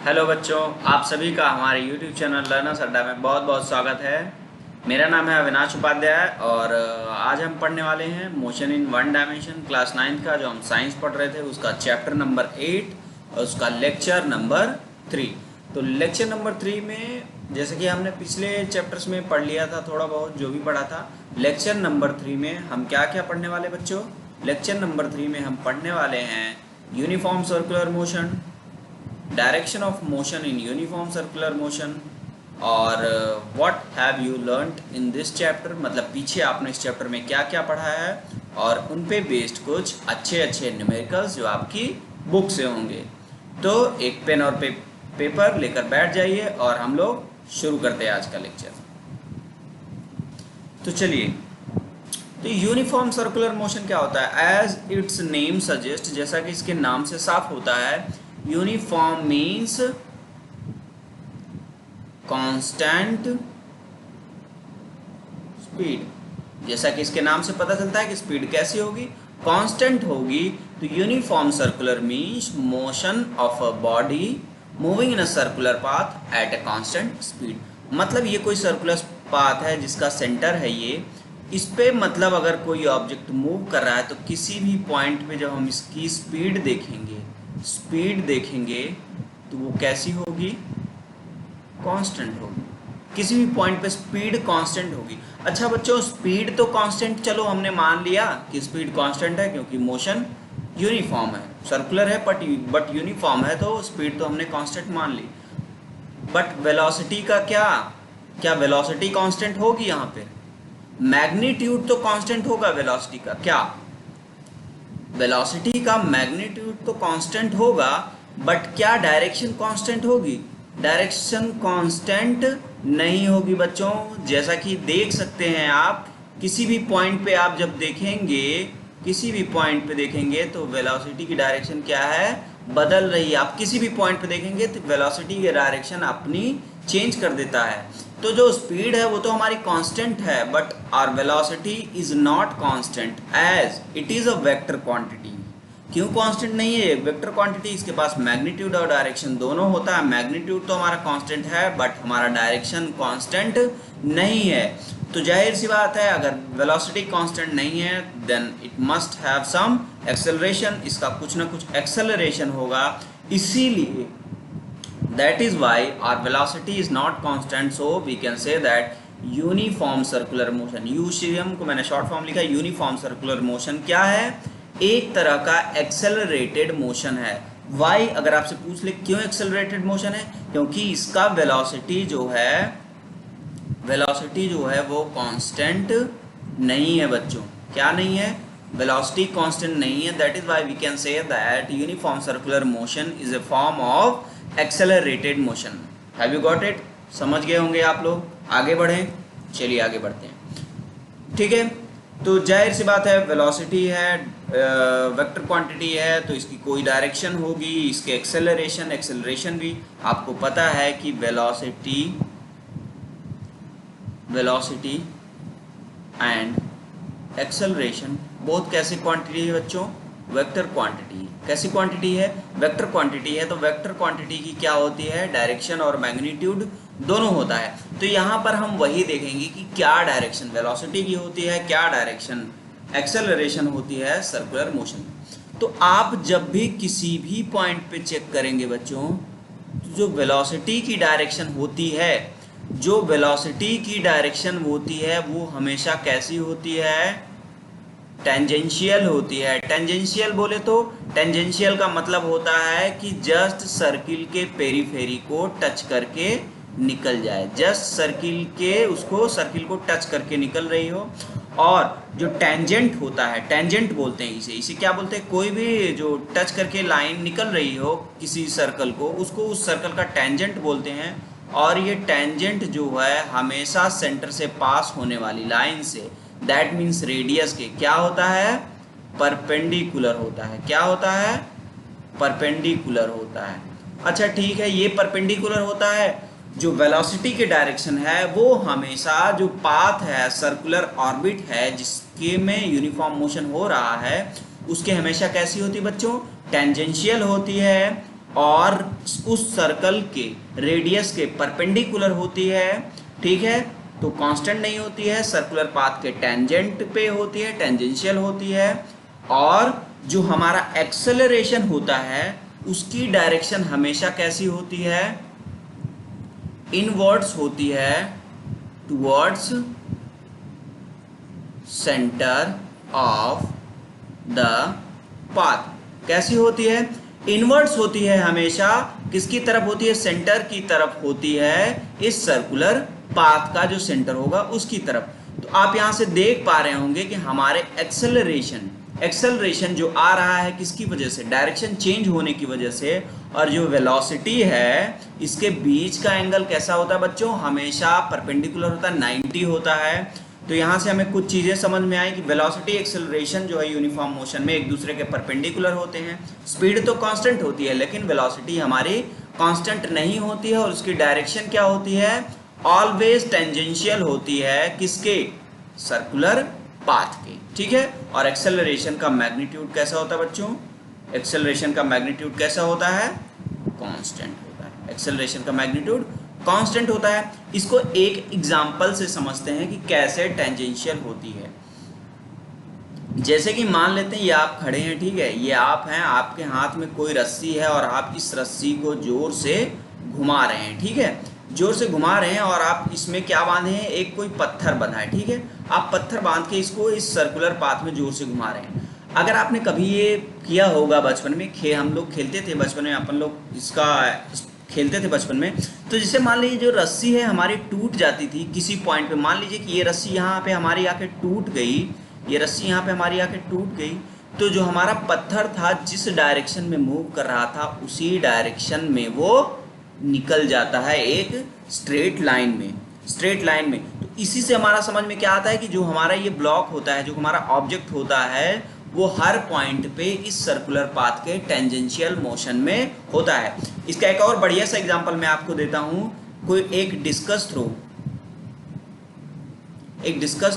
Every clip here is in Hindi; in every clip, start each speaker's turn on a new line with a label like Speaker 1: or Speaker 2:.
Speaker 1: हेलो बच्चों, आप सभी का हमारे YouTube चैनल लर्नर्स अड्डा में बहुत बहुत स्वागत है। मेरा नाम है अविनाश उपाध्याय और आज हम पढ़ने वाले हैं motion in one dimension class 9 का, जो हम साइंस पढ़ रहे थे उसका चैप्टर नंबर 8 और उसका लेक्चर नंबर 3। तो लेक्चर नंबर 3 में जैसे कि हमने पिछले चैप्टर्स में पढ़ लिया था, थोड़ा बहुत जो भी पढ़ा था, लेक्चर नंबर 3 में हम क्या क्या पढ़ने वाले बच्चों? लेक्चर नंबर 3 में हम पढ़ने वाले हैं uniform circular motion, direction of motion in uniform circular motion और what have you learned in this chapter, मतलब पीछे आपने इस चैप्टर में क्या क्या पढ़ा है, और उन पे बेस्ड कुछ अच्छे अच्छे न्यूमेरिकल्स जो आपकी बुक से होंगे। तो एक पेन और पेपर लेकर बैठ जाइए और हम लोग शुरू करते हैं आज का लेक्चर। तो चलिए, तो यूनिफॉर्म सर्कुलर मोशन क्या होता है? एज इट्स नेम सजेस्ट, जैसा कि इसके नाम से साफ होता है, यूनिफॉर्म मीन्स कांस्टेंट स्पीड। जैसा कि इसके नाम से पता चलता है कि स्पीड कैसी होगी, कांस्टेंट होगी। तो uniform circular means motion of a body moving in a circular path at a constant speed. मतलब ये कोई सर्कुलर पाथ है जिसका सेंटर है ये, इस पे मतलब अगर कोई ऑब्जेक्ट मूव कर रहा है तो किसी भी पॉइंट पे जब हम इसकी स्पीड देखेंगे तो वो कैसी होगी? कांस्टेंट होगी। किसी भी पॉइंट पे स्पीड कांस्टेंट होगी। अच्छा बच्चों, स्पीड तो कांस्टेंट, चलो हमने मान लिया कि स्पीड कांस्टेंट है क्योंकि मोशन यूनिफॉर्म है, सर्कुलर है बट यूनिफॉर्म है, तो स्पीड तो हमने कांस्टेंट मान ली। बट वेलोसिटी का क्या वेलोसिटी कांस्टेंट होगी? यहाँ पे मैग्नीट्यूड तो कांस्टेंट होगा वेलोसिटी का। क्या वेलोसिटी का मैग्नीट्यूड तो कांस्टेंट होगा, बट क्या डायरेक्शन कांस्टेंट होगी? डायरेक्शन कांस्टेंट नहीं होगी बच्चों। जैसा कि देख सकते हैं आप, किसी भी पॉइंट पे आप जब देखेंगे, किसी भी पॉइंट पे देखेंगे तो वेलोसिटी की डायरेक्शन क्या है? बदल रही है। आप किसी भी पॉइंट पे देखेंगे तो वेलोसिटी की डायरेक्शन अपनी चेंज कर देता है। तो जो स्पीड है वो तो हमारी कांस्टेंट है, but our velocity is not constant as it is a vector quantity. क्यों कांस्टेंट नहीं है? वेक्टर क्वांटिटी, इसके पास मैग्नीट्यूड और डायरेक्शन दोनों होता है। मैग्नीट्यूड तो हमारा कांस्टेंट है बट हमारा डायरेक्शन कांस्टेंट नहीं है। तो जाहिर सी बात है, अगर वेलोसिटी कांस्टेंट नहीं है then it must have some acceleration, इसका कुछ ना कुछ एक्सेलरेशन होगा। इसीलिए that is why our velocity is not constant, so we can say that uniform circular motion, UCM को मैंने शॉर्ट फॉर्म लिखा है। यूनिफॉर्म सर्कुलर मोशन क्या है? एक तरह का एक्सेलरेटेड मोशन है। वाई अगर आपसे पूछ ले क्यों एक्सेलरेटेड मोशन है, क्योंकि इसका वेलोसिटी जो है वो कांस्टेंट नहीं है बच्चों। क्या नहीं है? वेलोसिटी कांस्टेंट नहीं है। That is why we can say that uniform circular motion is a form of accelerated motion. Have you got it? समझ गए होंगे आप लोग। आगे बढ़ें, चलिए आगे बढ़ते हैं। ठीक है, तो जाहिर सी बात है, वेलोसिटी है, वेक्टर क्वांटिटी है, तो इसकी कोई डायरेक्शन होगी, इसके एक्सेलरेशन भी आपको पता है कि वेलोसिटी एंड एक्सेलरेशन बोथ कैसी क्वांटिटी है बच्चों? Vector quantity. कैसी क्वांटिटी है? वेक्टर क्वांटिटी है। तो वेक्टर क्वांटिटी की क्या होती है? डायरेक्शन और मैग्नीट्यूड दोनों होता है। तो यहाँ पर हम वही देखेंगे कि क्या डायरेक्शन वेलोसिटी की होती है, क्या डायरेक्शन एक्सेलरेशन होती है सर्कुलर मोशन। तो आप जब भी किसी भी पॉइंट पे चेक करेंगे बच्चों, तो जो वेलोसिटी की डायरेक्शन होती है, वो हमेशा कैसी होती है? टेंजेंशियल होती है। टेंजेंशियल बोले तो, टेंजेंशियल का मतलब होता है कि जस्ट सर्किल के पेरीफेरी को टच करके निकल जाए, जस्ट सर्किल को टच करके निकल रही हो। और जो टेंजेंट होता है, टेंजेंट बोलते हैं इसे क्या बोलते हैं? कोई भी जो टच करके लाइन निकल रही हो किसी सर्कल को, उसको उस सर्कल का टेंजेंट बोलते हैं। और ये टेंजेंट जो है हमेशा सेंटर से पास होने वाली लाइन से, दैट मीन्स रेडियस के क्या होता है? परपेंडिकुलर होता है। क्या होता है? परपेंडिकुलर होता है। अच्छा ठीक है, ये परपेंडिकुलर होता है। जो वेलोसिटी के डायरेक्शन है वो हमेशा, जो पाथ है, सर्कुलर ऑर्बिट है जिसके में यूनिफॉर्म मोशन हो रहा है, उसके हमेशा कैसी होती है बच्चों? टेंजेंशियल होती है। और उस सर्कल के रेडियस के परपेंडिकुलर होती है, ठीक है, तो कांस्टेंट नहीं होती है, सर्कुलर पाथ के टेंजेंट पे होती है, टेंजेंशियल होती है। और जो हमारा एक्सेलरेशन होता है उसकी डायरेक्शन हमेशा कैसी होती है, इनवर्ड्स होती है, towards centre of the path. कैसी होती है, इनवर्ड्स होती है, हमेशा किसकी तरफ होती है, सेंटर की तरफ होती है, इस सर्कुलर पाथ का जो सेंटर होगा उसकी तरफ। तो आप यहां से देख पा रहे होंगे कि हमारे एक्सेलरेशन जो आ रहा है किसकी वजह से, डायरेक्शन चेंज होने की वजह से, और जो वेलोसिटी है इसके बीच का एंगल कैसा होता है बच्चों, हमेशा परपेंडिकुलर होता है, 90 होता है। तो यहाँ से हमें कुछ चीज़ें समझ में आई कि वेलोसिटी एक्सेलरेशन जो है यूनिफॉर्म मोशन में एक दूसरे के परपेंडिकुलर होते हैं। स्पीड तो कांस्टेंट होती है लेकिन वेलोसिटी हमारी कांस्टेंट नहीं होती है, और उसकी डायरेक्शन क्या होती है, ऑलवेज टेंजेंशियल होती है, किसके, सर्कुलर पाथ के, ठीक है। और एक्सेलरेशन का मैग्नीट्यूड कैसा होता है बच्चों, एक्सेलरेशन का मैग्नीट्यूड कैसा होता है, कांस्टेंट होता है। एक्सेलरेशन का मैग्नीट्यूड कांस्टेंट होता है। इसको एक एग्जांपल से समझते हैं कि कैसे टेंजेंशियल होती है। जैसे कि मान लेते हैं ये आप खड़े हैं, ठीक है, ये आप हैं, आपके हाथ में कोई रस्सी है और आप इस रस्सी को जोर से घुमा रहे हैं, ठीक है, जोर से घुमा रहे हैं, और आप इसमें क्या बांधे हैं, एक कोई पत्थर बंधा है, ठीक है, आप पत्थर बांध के इसको इस सर्कुलर पाथ में जोर से घुमा रहे हैं। अगर आपने कभी ये किया होगा बचपन में, हम लोग खेलते थे बचपन में, अपन लोग इसका खेलते थे बचपन में, तो जैसे मान लीजिए जो रस्सी है हमारी टूट जाती थी किसी पॉइंट पे, मान लीजिए कि ये रस्सी यहाँ पे हमारी आके टूट गई, ये रस्सी यहाँ पे हमारी आके टूट गई, तो जो हमारा पत्थर था जिस डायरेक्शन में मूव कर रहा था उसी डायरेक्शन में वो निकल जाता है एक स्ट्रेट लाइन में, स्ट्रेट लाइन में। तो इसी से हमारा समझ में क्या आता है कि जो हमारा ये ब्लॉक होता है, जो हमारा ऑब्जेक्ट होता है, वो हर पॉइंट पे इस सर्कुलर पाथ के टेंजेंशियल मोशन में होता है। इसका एक और बढ़िया सा एग्जांपल मैं आपको देता हूं, कोई एक डिस्कस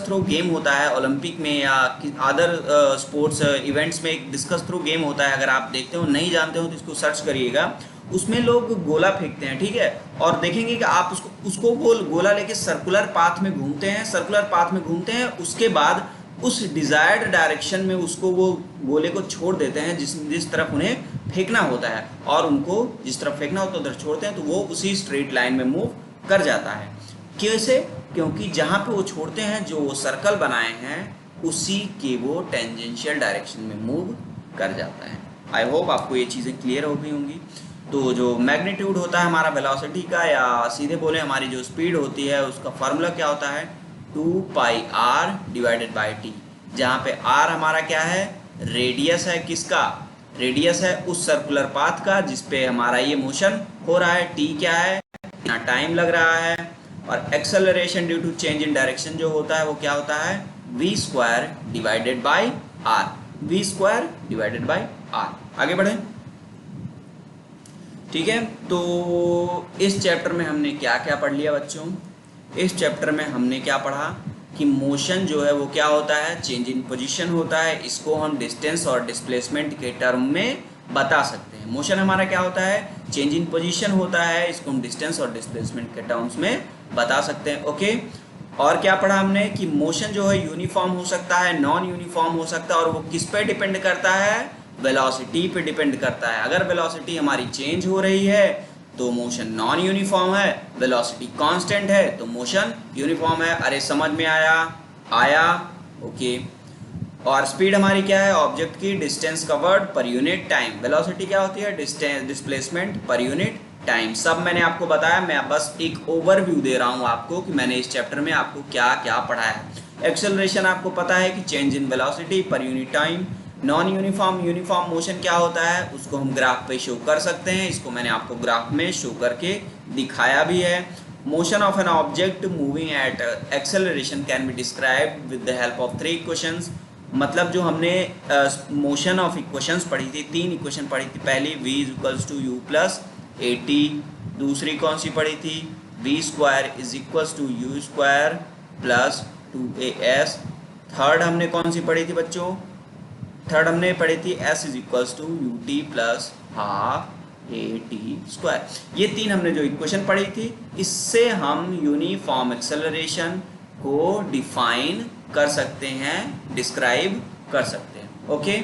Speaker 1: थ्रो गेम होता है ओलंपिक में या अदर स्पोर्ट्स इवेंट्स में, एक डिस्कस थ्रो गेम होता है, अगर आप देखते हो नहीं जानते हो तो इसको सर्च करिएगा। उसमें लोग गोला फेंकते हैं, ठीक है, और देखेंगे कि आप उसको गोला लेके सर्कुलर पाथ में घूमते हैं, सर्कुलर पाथ में घूमते हैं, उसके बाद उस डिजायर्ड डायरेक्शन में उसको वो गोले को छोड़ देते हैं जिस तरफ उन्हें फेंकना होता है, और उनको जिस तरफ फेंकना होता है उधर छोड़ते हैं, तो वो उसी स्ट्रेट लाइन में मूव कर जाता है। कैसे, क्योंकि जहाँ पे वो छोड़ते हैं, जो वो सर्कल बनाए हैं, उसी के वो टेंजेंशियल डायरेक्शन में मूव कर जाता है। आई होप आपको ये चीज़ें क्लियर हो गई होंगी। तो जो मैग्नीट्यूड होता है हमारा वेलोसिटी का, या सीधे बोले हमारी जो स्पीड होती है, उसका फार्मूला क्या होता है, 2πr डिवाइडेड बाई टी, जहाँ पे r हमारा क्या है, रेडियस है, किसका, रेडियस है उस सर्कुलर पाथ का जिस पे हमारा ये मोशन हो रहा है, t क्या है, कितना टाइम लग रहा है, और acceleration due to change in direction जो होता है वो क्या होता है, v² divided by r, v² divided by r। आगे बढ़े, ठीक है। तो इस चैप्टर में हमने क्या क्या पढ़ लिया बच्चों, इस चैप्टर में हमने क्या पढ़ा कि मोशन जो है वो क्या होता है, चेंज इन पोजीशन होता है, इसको हम डिस्टेंस और डिस्प्लेसमेंट के टर्म में बता सकते हैं। मोशन हमारा क्या होता है, चेंज इन पोजीशन होता है, इसको हम डिस्टेंस और डिस्प्लेसमेंट के टर्म्स में बता सकते हैं, ओके। और क्या पढ़ा हमने कि मोशन जो है यूनिफॉर्म हो सकता है, नॉन यूनिफॉर्म हो सकता है, और वो किस पे डिपेंड करता है, वेलोसिटी पे डिपेंड करता है। अगर वेलोसिटी हमारी चेंज हो रही है तो मोशन नॉन यूनिफॉर्म है, वेलोसिटी कांस्टेंट है तो मोशन यूनिफॉर्म है। अरे समझ में आया, ओके। और स्पीड हमारी क्या है, ऑब्जेक्ट की distance covered per unit time, velocity क्या होती है, distance displacement per unit time. सब मैंने आपको बताया, मैं बस एक ओवरव्यू दे रहा हूँ आपको कि मैंने इस चैप्टर में आपको क्या क्या पढ़ाया है। एक्सेलरेशन आपको पता है कि change in velocity per unit time. Non uniform motion क्या होता है, उसको हम ग्राफ पे शो कर सकते हैं, इसको मैंने आपको ग्राफ में शो करके दिखाया भी है। Motion of an object moving at acceleration can be described with the help of 3 equations. मतलब जो हमने मोशन ऑफ इक्वेशंस पढ़ी थी, 3 इक्वेशन पढ़ी थी। पहली v = u + at, दूसरी कौन सी पढ़ी थी, v² = u² + 2as। थर्ड हमने कौन सी पढ़ी थी बच्चों, थर्ड हमने पढ़ी थी s = ut + ½ AT²। ये 3 हमने जो इक्वेशन पढ़ी थी, इससे हम यूनिफॉर्म एक्सेलरेशन को डिफाइन कर सकते हैं, डिस्क्राइब कर सकते हैं। ओके,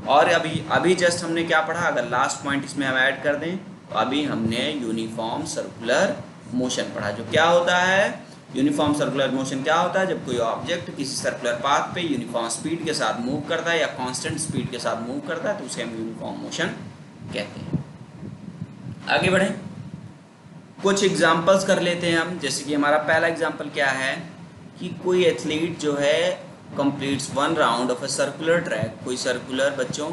Speaker 1: और अभी जस्ट हमने क्या पढ़ा, अगर लास्ट पॉइंट इसमें हम ऐड कर दें तो अभी हमने यूनिफॉर्म सर्कुलर मोशन पढ़ा। जो क्या होता है, यूनिफॉर्म सर्कुलर मोशन क्या होता है, जब कोई ऑब्जेक्ट किसी सर्कुलर पाथ पे यूनिफॉर्म स्पीड के साथ मूव करता है या कांस्टेंट स्पीड के साथ मूव करता है तो उसे हम यूनिफॉर्म मोशन कहते हैं। आगे बढ़ें, कुछ एग्जांपल्स कर लेते हैं हम। जैसे कि हमारा पहला एग्जांपल क्या है कि कोई एथलीट जो है completes 1 round of a circular track. कोई सर्कुलर बच्चों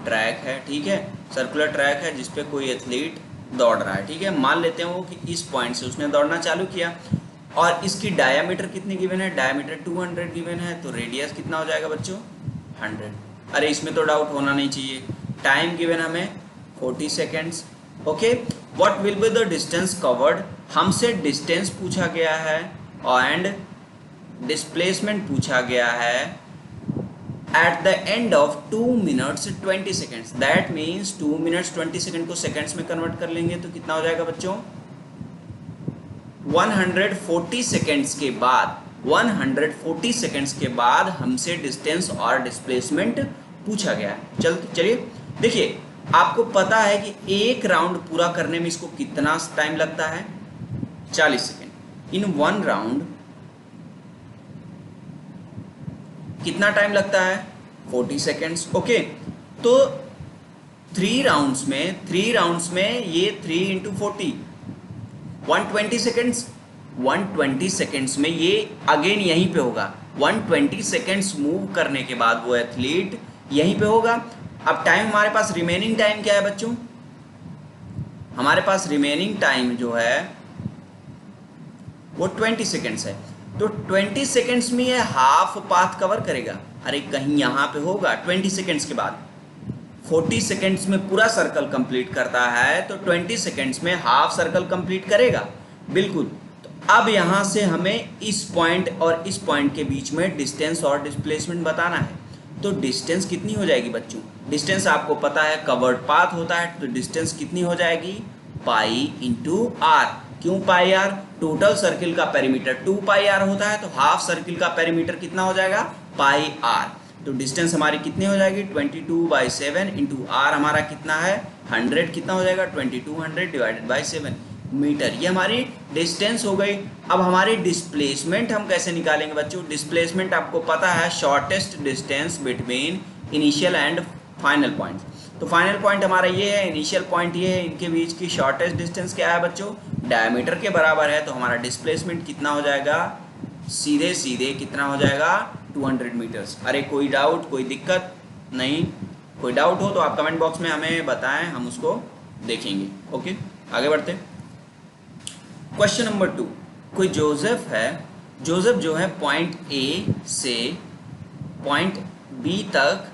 Speaker 1: ट्रैक है, ठीक है, सर्कुलर ट्रैक है जिसपे कोई एथलीट दौड़ रहा है, ठीक है। मान लेते हैं वो कि इस पॉइंट से उसने दौड़ना चालू किया और इसकी डायामीटर कितनी गिवन है, डायामीटर 200 गिवन है, तो रेडियस कितना हो जाएगा बच्चों, 100। अरे इसमें तो डाउट होना नहीं चाहिए। टाइम गिवन हमें 40 seconds. Okay, what will be the distance covered, हमसे डिस्टेंस पूछा गया है एंड डिस्प्लेसमेंट पूछा गया है at the end of 2 minutes 20 seconds. That means 2 minutes 20 second को सेकेंड्स में कन्वर्ट कर लेंगे तो कितना हो जाएगा बच्चों, 140 सेकेंड्स के बाद, 140 सेकेंड्स के बाद हमसे डिस्टेंस और डिस्प्लेसमेंट पूछा गया है। चलिए देखिए, आपको पता है कि एक राउंड पूरा करने में इसको कितना टाइम लगता है, 40 सेकेंड। इन 1 राउंड कितना टाइम लगता है, 40 सेकेंड्स। ओके, तो 3 राउंड्स में ये 3 इंटू 40 120 सेकेंड्स। 120 सेकेंड्स में ये अगेन यहीं पे होगा। 120 सेकेंड्स मूव करने के बाद वो एथलीट यहीं पे होगा। अब टाइम हमारे पास रिमेनिंग टाइम क्या है बच्चों, हमारे पास रिमेनिंग टाइम जो है वो 20 सेकेंड्स है। तो 20 सेकेंड्स में ये हाफ पाथ कवर करेगा। अरे कहीं यहाँ पे होगा 20 सेकेंड्स के बाद। 40 सेकेंड्स में पूरा सर्कल कंप्लीट करता है तो 20 सेकेंड्स में हाफ सर्कल कंप्लीट करेगा, बिल्कुल। तो अब यहाँ से हमें इस पॉइंट और इस पॉइंट के बीच में डिस्टेंस और डिस्प्लेसमेंट बताना है। तो डिस्टेंस कितनी हो जाएगी बच्चों, डिस्टेंस आपको पता है कवर्ड पाथ होता है, तो डिस्टेंस कितनी हो जाएगी, पाई इंटू आर। क्यों पाई आर, टोटल सर्किल का पेरीमीटर 2 पाई आर होता है, तो हाफ सर्किल का पेरीमीटर कितना हो जाएगा, पाई आर। तो डिस्टेंस हमारी कितनी हो जाएगी, 22/7 इंटू आर हमारा कितना है 100, कितना हो जाएगा 2200 डिवाइडेड बाई 7 मीटर। ये हमारी डिस्टेंस हो गई। अब हमारी डिस्प्लेसमेंट हम कैसे निकालेंगे बच्चों, डिस्प्लेसमेंट आपको पता है shortest distance between initial and final point. तो फाइनल पॉइंट हमारा ये है, इनिशियल पॉइंट ये है, इनके बीच की शॉर्टेस्ट डिस्टेंस क्या है बच्चों, डायमीटर के बराबर है। तो हमारा डिस्प्लेसमेंट कितना हो जाएगा, सीधे सीधे कितना हो जाएगा 200 मीटर्स। अरे कोई डाउट, कोई दिक्कत नहीं, कोई डाउट हो तो आप कमेंट बॉक्स में हमें बताएं, हम उसको देखेंगे। ओके, आगे बढ़ते। क्वेश्चन नंबर 2, कोई जोसेफ है, जोसेफ जो है पॉइंट ए से पॉइंट बी तक,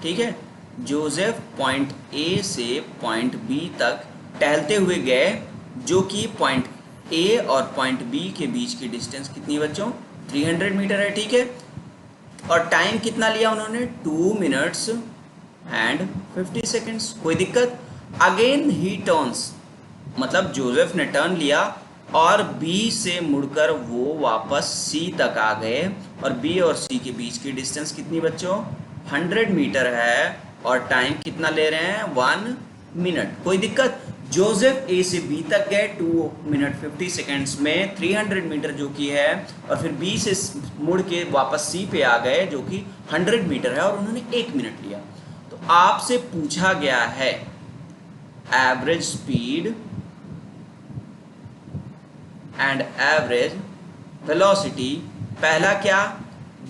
Speaker 1: ठीक है, जोसेफ पॉइंट ए से पॉइंट बी तक टहलते हुए गए, जो कि पॉइंट ए और पॉइंट बी के बीच की डिस्टेंस कितनी है बच्चों, 300 मीटर है, ठीक है। और टाइम कितना लिया उन्होंने, 2 मिनट्स एंड 50 सेकेंड्स। कोई दिक्कत। अगेन ही टर्न्स, मतलब जोसेफ ने टर्न लिया और बी से मुड़कर वो वापस सी तक आ गए, और बी और सी के बीच की डिस्टेंस कितनी बच्चों, 100 मीटर है, और टाइम कितना ले रहे हैं, 1 मिनट। कोई दिक्कत। जोसेफ ए से बी तक गए 2 मिनट 50 सेकेंड्स में 300 मीटर जो कि है, और फिर बी से मुड़ के वापस सी पे आ गए जो कि 100 मीटर है, और उन्होंने 1 मिनट लिया। तो आपसे पूछा गया है average speed and average velocity. पहला क्या,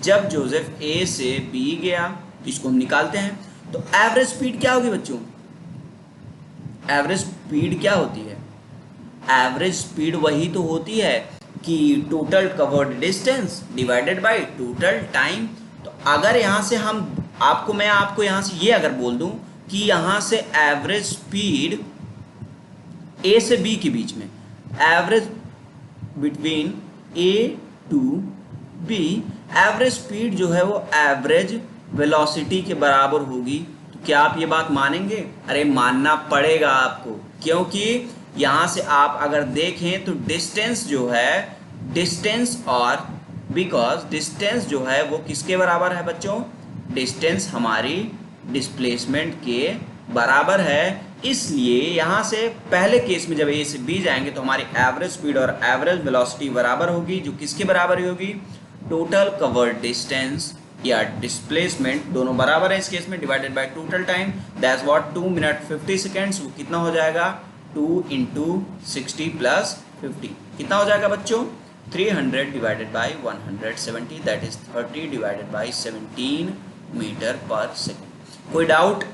Speaker 1: जब जोसेफ ए से बी गया, तो इसको हम निकालते हैं। तो एवरेज स्पीड क्या होगी बच्चों, एवरेज स्पीड क्या होती है, एवरेज स्पीड वही तो होती है कि total covered distance divided by total time. तो अगर यहाँ से मैं आपको यहाँ से ये अगर बोल दूं कि यहाँ से एवरेज स्पीड ए से बी के बीच में, average between A to B, average speed जो है वो एवरेज वेलोसिटी के बराबर होगी, तो क्या आप ये बात मानेंगे? अरे मानना पड़ेगा आपको, क्योंकि यहाँ से आप अगर देखें तो डिस्टेंस जो है, डिस्टेंस और बिकॉज डिस्टेंस जो है वो किसके बराबर है बच्चों? डिस्टेंस हमारी डिस्प्लेसमेंट के बराबर है। इसलिए यहाँ से पहले केस में जब ए से बी जाएंगे तो हमारी एवरेज स्पीड और एवरेज वेलोसिटी बराबर होगी, जो किसके बराबर होगी? टोटल कवर्ड डिस्टेंस या डिस्प्लेसमेंट, दोनों बराबर है इस केस में, divided by total time, that's what 2 minute 50 seconds. वो कितना हो जाएगा? 2 × 60 + 50 कितना हो जाएगा बच्चों? 300 divided by 170, that is 30 divided by 17 metre पर सेकेंड। कोई डाउट?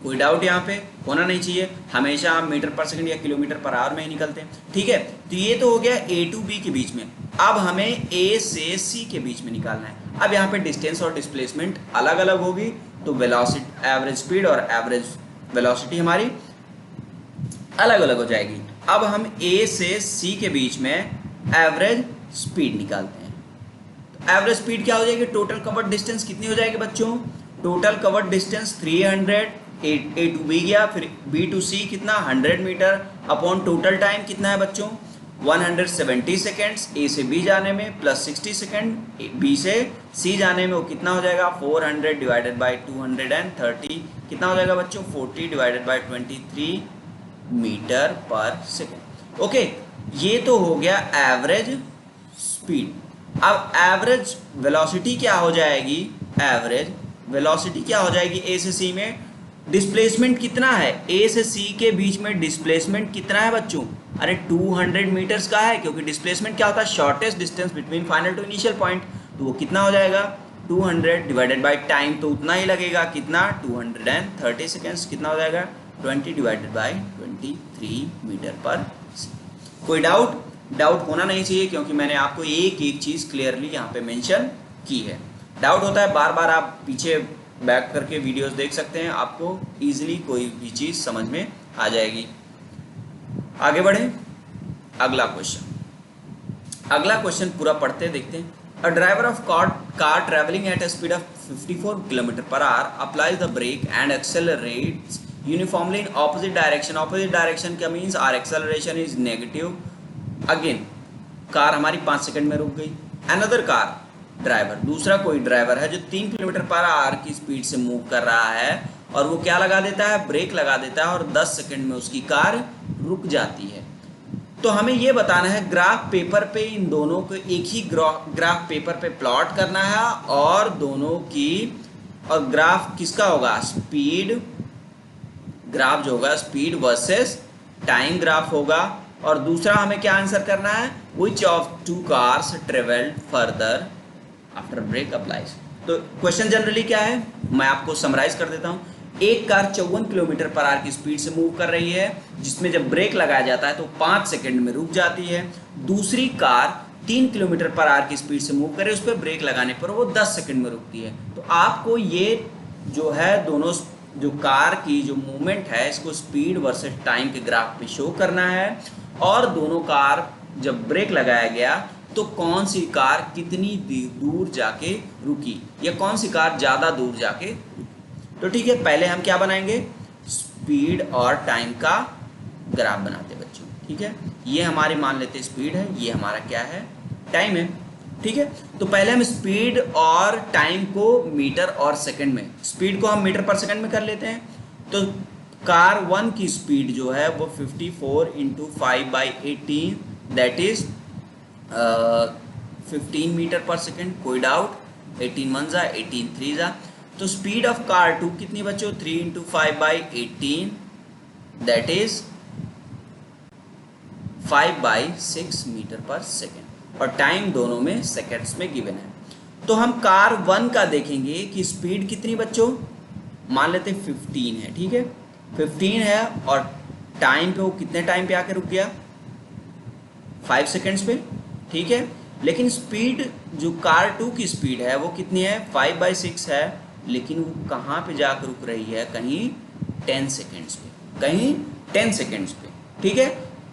Speaker 1: कोई डाउट यहाँ पे होना नहीं चाहिए, हमेशा हम मीटर पर सेकंड या किलोमीटर पर आवर में ही निकलते हैं, ठीक है। तो ये तो हो गया ए टू बी के बीच में। अब हमें ए से सी के बीच में निकालना है। अब यहाँ पे डिस्टेंस और डिस्प्लेसमेंट अलग अलग होगी, तो वेलोसिटी, एवरेज स्पीड और एवरेज वेलोसिटी हमारी अलग अलग हो जाएगी। अब हम ए से सी के बीच में एवरेज स्पीड निकालते हैं। तो एवरेज स्पीड क्या हो जाएगी? टोटल कवर्ड डिस्टेंस कितनी हो जाएगी बच्चों? Total covered distance 300, A to B गया, फिर बी टू सी कितना? 100 मीटर अपॉन टोटल टाइम कितना है बच्चों? 170 सेकेंड्स ए से बी जाने में, प्लस 60 सेकेंड बी से सी जाने में, वो कितना हो जाएगा? 400 डिवाइडेड बाई 230 कितना हो जाएगा बच्चों? 40 डिवाइडेड बाई 23 मीटर पर सेकेंड। ओके, ये तो हो गया एवरेज स्पीड। अब एवरेज वेलोसिटी क्या हो जाएगी? एवरेज वेलोसिटी क्या हो जाएगी ए से सी में? डिस्प्लेसमेंट कितना है ए से सी के बीच में? डिस्प्लेसमेंट कितना है बच्चों? अरे 200 मीटर्स का है, क्योंकि डिस्प्लेसमेंट क्या होता है? Shortest distance between final to initial point. तो वो कितना हो जाएगा? 200 डिवाइडेड बाय टाइम तो उतना ही लगेगा, कितना? 230 सेकेंड्स कितना हो जाएगा? 20 डिवाइडेड बाय 23 मीटर पर। कोई डाउट? डाउट होना नहीं चाहिए, क्योंकि मैंने आपको एक एक चीज़ क्लियरली यहाँ पे मेंशन की है। डाउट होता है बार बार आप पीछे बैक करके वीडियोस देख सकते हैं, आपको इजीली कोई भी चीज़ समझ में आ जाएगी। आगे बढ़े, अगला क्वेश्चन। अगला क्वेश्चन पूरा पढ़ते देखते हैं। A driver of car travelling at a speed of 54 km/h applies the brake and accelerates uniformly in opposite direction. Opposite direction का means our acceleration is negative. Again car हमारी 5 सेकंड में रुक गई। अनदर कार ड्राइवर, दूसरा कोई ड्राइवर है जो 3 km/h की स्पीड से मूव कर रहा है, और वो क्या लगा देता है? ब्रेक लगा देता है, और 10 सेकंड में उसकी कार रुक जाती है। तो हमें ये बताना है, ग्राफ पेपर पे इन दोनों को एक ही ग्राफ पेपर पे प्लॉट करना है, और दोनों की, और ग्राफ किसका होगा? स्पीड ग्राफ जो होगा स्पीड वर्सेस टाइम ग्राफ होगा। और दूसरा हमें क्या आंसर करना है? Which of two cars travelled further after brake applies. तो क्वेश्चन जनरली क्या है, मैं आपको समराइज कर देता हूँ। एक कार 54 km/h की स्पीड से मूव कर रही है, जिसमें जब ब्रेक लगाया जाता है तो 5 सेकंड में रुक जाती है। दूसरी कार 3 km/h की स्पीड से मूव करे, उस पर ब्रेक लगाने पर वो 10 सेकंड में रुकती है। तो आपको ये जो है दोनों जो कार की जो मूवमेंट है, इसको स्पीड वर्सेस टाइम के ग्राफ पे शो करना है, और दोनों कार जब ब्रेक लगाया गया तो कौन सी कार कितनी दूर जाके रुकी, या कौन सी कार ज़्यादा दूर जाके रुकी। तो ठीक है, पहले हम क्या बनाएंगे? स्पीड और टाइम का ग्राफ बनाते बच्चों, ठीक है। ये हमारी मान लेते स्पीड है, ये हमारा क्या है? टाइम है, ठीक है। तो पहले हम स्पीड और टाइम को मीटर और सेकंड में, स्पीड को हम मीटर पर सेकंड में कर लेते हैं। तो कार 1 की स्पीड जो है वो 54 × 5/18 दैट इज 15 मीटर पर सेकेंड। कोई डाउट? 18 1 जा 18 3 जा। तो स्पीड ऑफ कार 2 कितनी बच्चों? 3 × 5/18 दैट इज 5/6 मीटर पर सेकेंड, और टाइम दोनों में सेकेंड्स में गिवन है। तो हम कार 1 का देखेंगे कि स्पीड कितनी बच्चों? मान लेते 15 है, ठीक है। 15 है, और टाइम पे वो कितने टाइम पे आके रुक गया? 5 सेकेंड्स पे, ठीक है। लेकिन स्पीड जो कार 2 की स्पीड है वो कितनी है? 5/6 है, लेकिन वो कहाँ पे जाकर रुक रही है? कहीं 10 सेकेंड्स पे, कहीं 10 सेकेंड्स पे, ठीक है।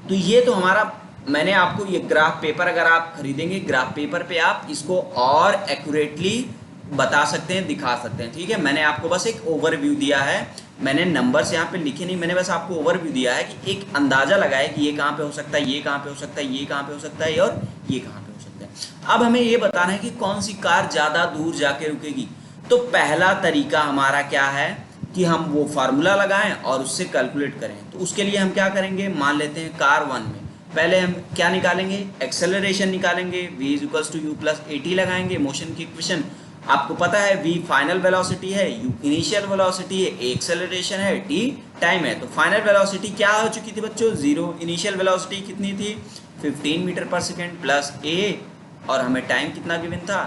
Speaker 1: तो ये तो हमारा, मैंने आपको ये ग्राफ पेपर, अगर आप खरीदेंगे ग्राफ पेपर पे, आप इसको और एक्यूरेटली बता सकते हैं, दिखा सकते हैं। ठीक है, मैंने आपको बस एक ओवरव्यू दिया है, मैंने नंबर्स यहाँ पे लिखे नहीं, मैंने बस आपको ओवरव्यू दिया है कि एक अंदाजा लगाए कि ये कहाँ पे हो सकता है, ये कहाँ पे हो सकता है, ये कहाँ पे हो सकता है और ये कहाँ पे हो सकता है। अब हमें ये बताना है कि कौन सी कार ज़्यादा दूर जाके रुकेगी। तो पहला तरीका हमारा क्या है कि हम वो फार्मूला लगाएं और उससे कैलकुलेट करें। तो उसके लिए हम क्या करेंगे, मान लेते हैं कार 1 में पहले हम क्या निकालेंगे, एक्सेलरेशन निकालेंगे, v equals to u plus a t लगाएंगे, मोशन की इक्वेशन आपको पता है, v फाइनल वेलोसिटी है, u इनिशियल वेलोसिटी है, a एक्सेलरेशन है, t टाइम है। तो फाइनल वेलोसिटी क्या हो चुकी थी बच्चों, 0। इनिशियल वेलोसिटी कितनी थी, 15 मीटर पर सेकेंड प्लस a, और हमें टाइम कितना गिवन था,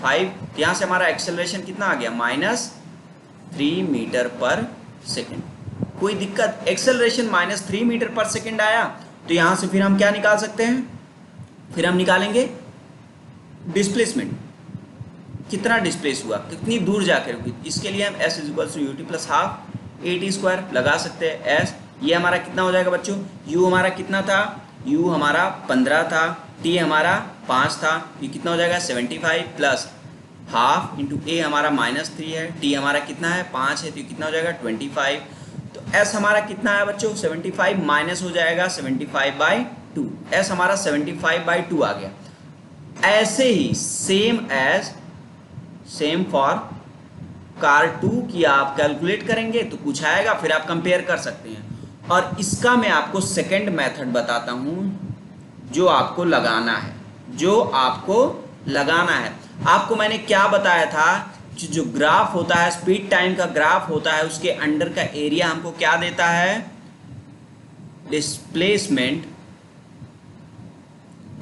Speaker 1: 5। यहाँ से हमारा एक्सेलरेशन कितना आ गया, -3 मीटर पर सेकेंड। कोई दिक्कत, एक्सेलरेशन -3 मीटर पर सेकेंड आया तो यहाँ से फिर हम क्या निकाल सकते हैं, फिर हम निकालेंगे डिस्प्लेसमेंट, कितना डिस्प्लेस हुआ, कितनी दूर जाकर रुकी। इसके लिए हम s equals to u t plus half a t square लगा सकते हैं। s ये हमारा कितना हो जाएगा बच्चों, u हमारा कितना था, u हमारा 15 था, t हमारा 5 था, ये कितना हो जाएगा 75 प्लस हाफ इंटू a हमारा -3 है, t हमारा कितना है 5 है, तो कितना हो जाएगा 25। तो s हमारा कितना है बच्चों 75 माइनस हो जाएगा 75/2, s हमारा 75/2 आ गया। ऐसे ही सेम फॉर कार 2 की आप कैलकुलेट करेंगे तो कुछ आएगा, फिर आप कंपेयर कर सकते हैं। और इसका मैं आपको सेकंड मेथड बताता हूं जो आपको लगाना है, आपको मैंने क्या बताया था, जो ग्राफ होता है, स्पीड टाइम का ग्राफ होता है, उसके अंडर का एरिया हमको क्या देता है, डिस्प्लेसमेंट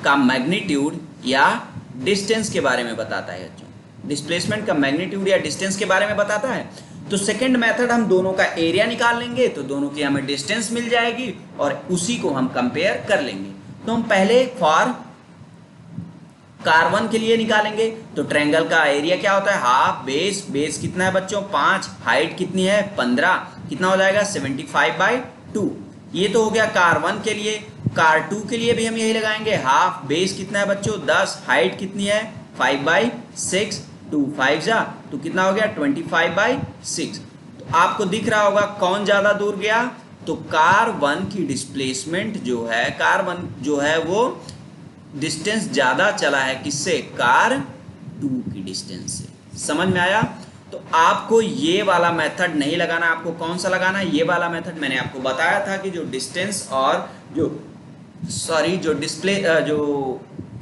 Speaker 1: का मैग्नीट्यूड या डिस्टेंस के बारे में बताता है। डिस्प्लेसमेंट का मैग्नीट्यूड या डिस्टेंस के बारे में बताता है। तो सेकंड मेथड हम दोनों का एरिया निकाल लेंगे तो दोनों की हमें डिस्टेंस मिल जाएगी और उसी को हम कंपेयर कर लेंगे। तो हम पहले फॉर कार 1 के लिए निकालेंगे। तो ट्रायंगल का एरिया क्या होता है, हाफ बेस कितना है बच्चों 5, हाइट कितनी है 15, कितना हो जाएगा 75/2। ये तो हो गया कार 1 के लिए। कार 2 के लिए भी हम यही लगाएंगे, हाफ बेस कितना है बच्चों 10, हाइट कितनी है 5/6, 2 5 जा तो कितना हो गया 25/6। तो आपको दिख रहा होगा कौन ज़्यादा दूर गया, तो कार 1 की डिस्प्लेसमेंट जो है, कार 1 जो है वो डिस्टेंस ज़्यादा चला है किससे, कार 2 की डिस्टेंस से। समझ में आया। तो आपको ये वाला मेथड नहीं लगाना, आपको कौन सा लगाना है, ये वाला मेथड। मैंने आपको बताया था कि जो डिस्टेंस और जो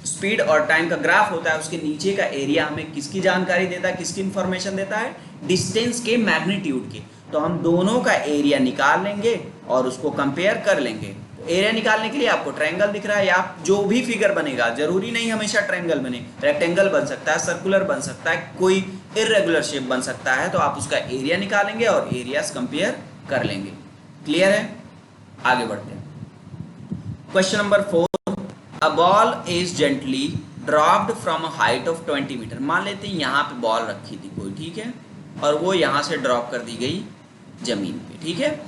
Speaker 1: स्पीड और टाइम का ग्राफ होता है उसके नीचे का एरिया हमें किसकी जानकारी देता है, किसकी इंफॉर्मेशन देता है, डिस्टेंस के मैग्नीट्यूड की। तो हम दोनों का एरिया निकाल लेंगे और उसको कंपेयर कर लेंगे। तो एरिया निकालने के लिए आपको ट्रायंगल दिख रहा है, या जो भी फिगर बनेगा, जरूरी नहीं हमेशा ट्रायंगल बने, रेक्टेंगल बन सकता है, सर्कुलर बन सकता है, कोई इरेगुलर शेप बन सकता है। तो आप उसका एरिया निकालेंगे और एरियाज कंपेयर कर लेंगे। क्लियर है, आगे बढ़ते हैं। Question number 4, A ball is gently dropped from a height of 20 metre. मान लेते हैं यहाँ पे बॉल रखी थी कोई, ठीक है, और वो यहाँ से ड्रॉप कर दी गई जमीन पे, ठीक है,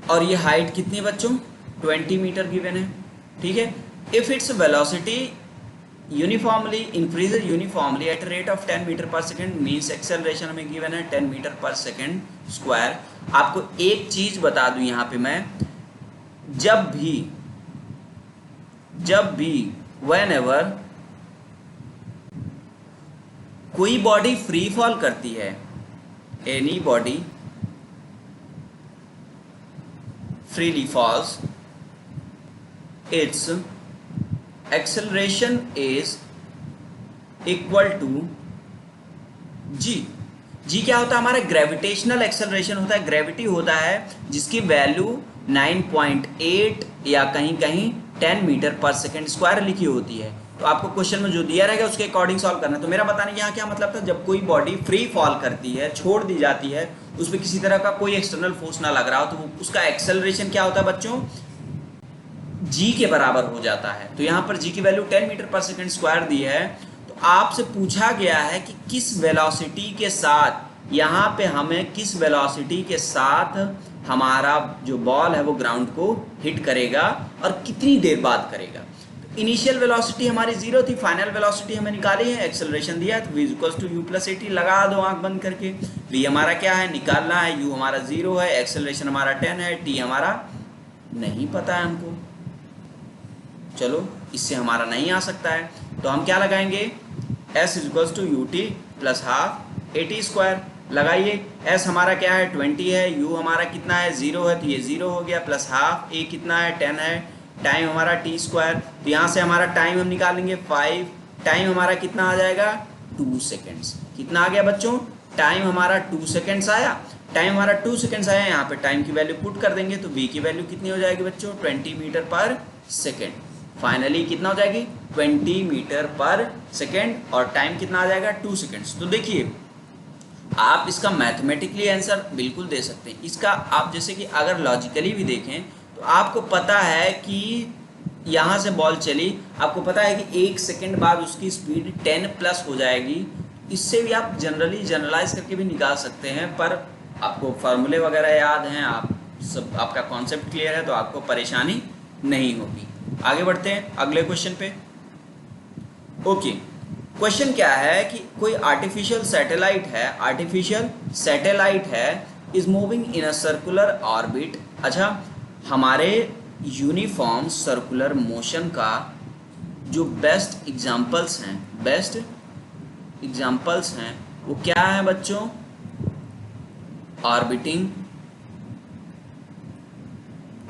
Speaker 1: और ये हाइट कितनी बच्चों 20 मीटर गिवन है, ठीक है। If its velocity uniformly increases uniformly at rate of 10 metre पर सेकेंड, मीन्स एक्सेलरेशन हमें गिवन है 10 मीटर पर सेकेंड स्क्वायर। आपको एक चीज बता दूं यहाँ पे मैं, जब भी whenever कोई बॉडी फ्री फॉल करती है, any body freely falls, its acceleration is equal to G क्या होता है, हमारा ग्रेविटेशनल एक्सेलरेशन होता है, ग्रेविटी होता है जिसकी वैल्यू 9.8 या कहीं 10 मीटर पर सेकेंड स्क्वायर लिखी होती है। तो आपको क्वेश्चन में जो दिया रहेगा उसके अकॉर्डिंग सॉल्व करना है। तो मेरा बताने यहाँ क्या मतलब था, जब कोई बॉडी फ्री फॉल करती है, छोड़ दी जाती है, उस पर किसी तरह का कोई एक्सटर्नल फोर्स ना लग रहा हो, तो उसका एक्सेलरेशन क्या होता है बच्चों, जी के बराबर हो जाता है। तो यहाँ पर जी की वैल्यू 10 मीटर पर सेकेंड स्क्वायर दी है। तो आपसे पूछा गया है कि किस वेलोसिटी के साथ, यहाँ पे हमें किस वेलोसिटी के साथ हमारा जो बॉल है वो ग्राउंड को हिट करेगा और कितनी देर बाद करेगा। तो इनिशियल वेलोसिटी हमारी 0 थी, फाइनल वेलोसिटी हमें निकाली है, एक्सेलरेशन दिया है, तो v equals to u plus a t लगा दो आंख बंद करके। v हमारा क्या है निकालना है, u हमारा 0 है, एक्सेलरेशन हमारा 10 है, t हमारा नहीं पता है हमको, चलो इससे हमारा नहीं आ सकता है, तो हम क्या लगाएंगे, s equals to u t plus half a t square लगाइए। s हमारा क्या है 20 है, u हमारा कितना है 0 है, तो ये 0 हो गया, प्लस हाफ a कितना है 10 है, टाइम हमारा टी स्क्वायर, तो यहाँ से हमारा टाइम हम निकालेंगे 5, टाइम हमारा कितना आ जाएगा 2 सेकेंड्स। कितना आ गया बच्चों, टाइम हमारा 2 सेकेंड्स आया, टाइम हमारा 2 सेकेंड्स आया, यहाँ पे टाइम की वैल्यू पुट कर देंगे, तो v की वैल्यू कितनी हो जाएगी बच्चों 20 मीटर पर सेकेंड। फाइनली कितना हो जाएगी 20 मीटर पर सेकेंड, और टाइम कितना आ जाएगा 2 सेकेंड्स। तो देखिए आप इसका मैथमेटिकली आंसर बिल्कुल दे सकते हैं, इसका आप जैसे कि अगर लॉजिकली भी देखें तो आपको पता है कि यहाँ से बॉल चली, आपको पता है कि 1 सेकेंड बाद उसकी स्पीड 10 प्लस हो जाएगी। इससे भी आप जनरलाइज करके भी निकाल सकते हैं, पर आपको फार्मूले वगैरह याद हैं, आप सब आपका कॉन्सेप्ट क्लियर है, तो आपको परेशानी नहीं होगी। आगे बढ़ते हैं अगले क्वेश्चन पे। ओके, क्वेश्चन क्या है कि कोई आर्टिफिशियल सैटेलाइट है is moving in a circular orbit. अच्छा, हमारे यूनिफॉर्म सर्कुलर मोशन का जो बेस्ट एग्जांपल्स हैं वो क्या है बच्चों, ऑर्बिटिंग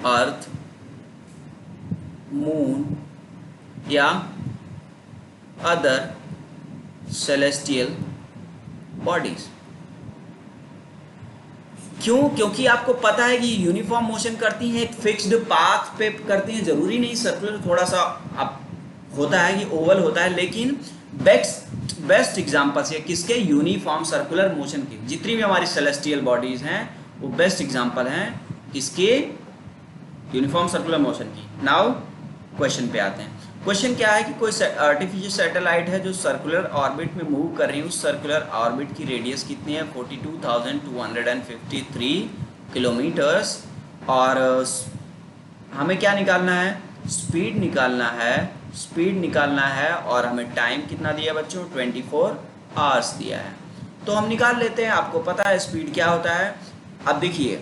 Speaker 1: अर्थ, मून या अदर सेलेस्टियल बॉडीज। क्यों, क्योंकि आपको पता है कि यूनिफॉर्म मोशन करती हैं, एक फिक्स्ड पाथ पे करती हैं, जरूरी नहीं सर्कुलर, थोड़ा सा आप होता है कि ओवल होता है, लेकिन बेस्ट एग्जांपल्स ये किसके, यूनिफॉर्म सर्कुलर मोशन के। जितनी भी हमारी सेलेस्टियल बॉडीज हैं वो बेस्ट एग्जांपल हैं किसके, यूनिफॉर्म सर्कुलर मोशन की। नाउ क्वेश्चन पे आते हैं। क्वेश्चन क्या है कि कोई आर्टिफिशियल सैटेलाइट है जो सर्कुलर ऑर्बिट में मूव कर रही है, उस सर्कुलर ऑर्बिट की रेडियस कितनी है 42,253 किलोमीटर्स, और हमें क्या निकालना है, स्पीड निकालना है, और हमें टाइम कितना दिया बच्चों 24 आवर्स दिया है। तो हम निकाल लेते हैं, आपको पता है स्पीड क्या होता है। अब देखिए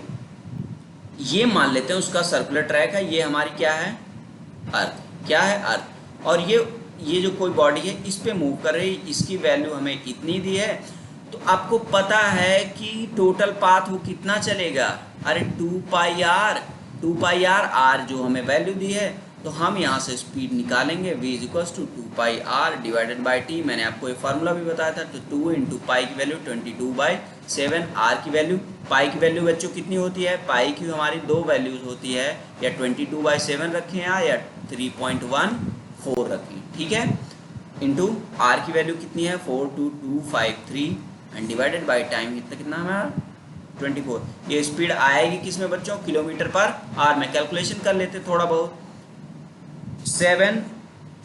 Speaker 1: ये मान लेते हैं उसका सर्कुलर ट्रैक है, ये हमारी क्या है अर्थ, क्या है अर्थ, और ये जो कोई बॉडी है इस पे मूव कर रही है, इसकी वैल्यू हमें इतनी दी है, तो आपको पता है कि टोटल पाथ वो कितना चलेगा, अरे 2 पाई आर आर जो हमें वैल्यू दी है, तो हम यहाँ से स्पीड निकालेंगे v equals to 2 pi r divided by t. मैंने आपको ये फार्मूला भी बताया था, तो 2 इंटू पाई की वैल्यू 22/7, आर की वैल्यू, पाई की वैल्यू बच्चों कितनी होती है, पाई की हमारी 2 वैल्यूज होती है, या 22/7 रखें या 3.14 रखें, ठीक है, इंटू आर की वैल्यू कितनी है 42253 एंड डिवाइडेड बाई टाइम कितना हमारा 24। ये स्पीड आएगी किस में बच्चों, किलोमीटर पर आर में। कैलकुलेशन कर लेते थोड़ा बहुत, 7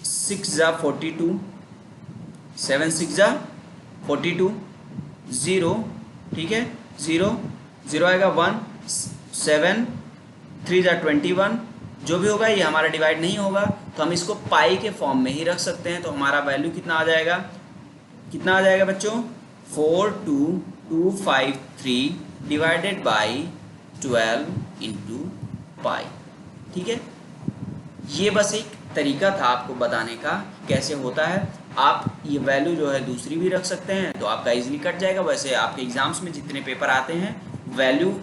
Speaker 1: 6 जा 42, 7 6 जा 42, 0, ठीक है, 0 आएगा 1, 7 3 जा 21, जो भी होगा ये हमारा डिवाइड नहीं होगा, तो हम इसको पाई के फॉर्म में ही रख सकते हैं, तो हमारा वैल्यू कितना आ जाएगा बच्चों 42253 डिवाइडेड बाई 12 इंटू पाई, ठीक है। ये बस एक तरीका था आपको बताने का कैसे होता है। आप ये वैल्यू जो है दूसरी भी रख सकते हैं, तो आपका इजीली कट जाएगा। वैसे आपके एग्जाम्स में जितने पेपर आते हैं वैल्यू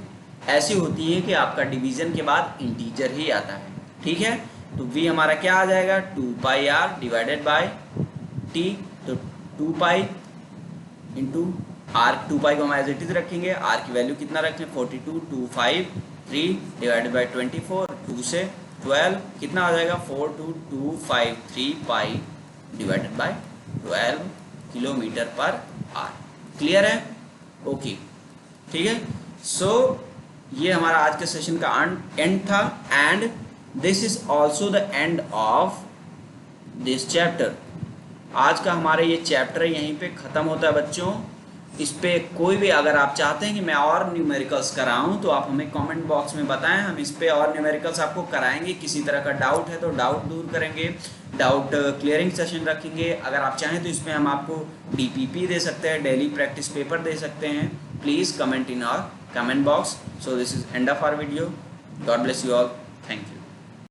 Speaker 1: ऐसी होती है कि आपका डिवीजन के बाद इंटीजर ही आता है, ठीक है। तो v हमारा क्या आ जाएगा 2 pi r divided by T, तो 2 पाई इंटू आर, 2 पाई को हम एज इट इज रखेंगे, आर की वैल्यू कितना रखें 42253 डिवाइडेड बाई 24, 2 से 12 कितना आ जाएगा 42253 पाई डिवाइडेड बाई 12 किलोमीटर पर आर। क्लियर है, ओके, ठीक है। सो ये हमारा आज के सेशन का एंड था, and this is also the end of this chapter. आज का हमारा ये चैप्टर यहीं पे ख़त्म होता है बच्चों। इस पे कोई भी अगर आप चाहते हैं कि मैं और न्यूमेरिकल्स कराऊं तो आप हमें कमेंट बॉक्स में बताएं, हम इस पे और न्यूमेरिकल्स आपको कराएंगे। किसी तरह का डाउट है तो डाउट दूर करेंगे, डाउट क्लियरिंग सेशन रखेंगे। अगर आप चाहें तो इसमें हम आपको DPP दे सकते हैं, डेली प्रैक्टिस पेपर दे सकते हैं। Please comment in our comment box. So this is end of our video. God bless you all.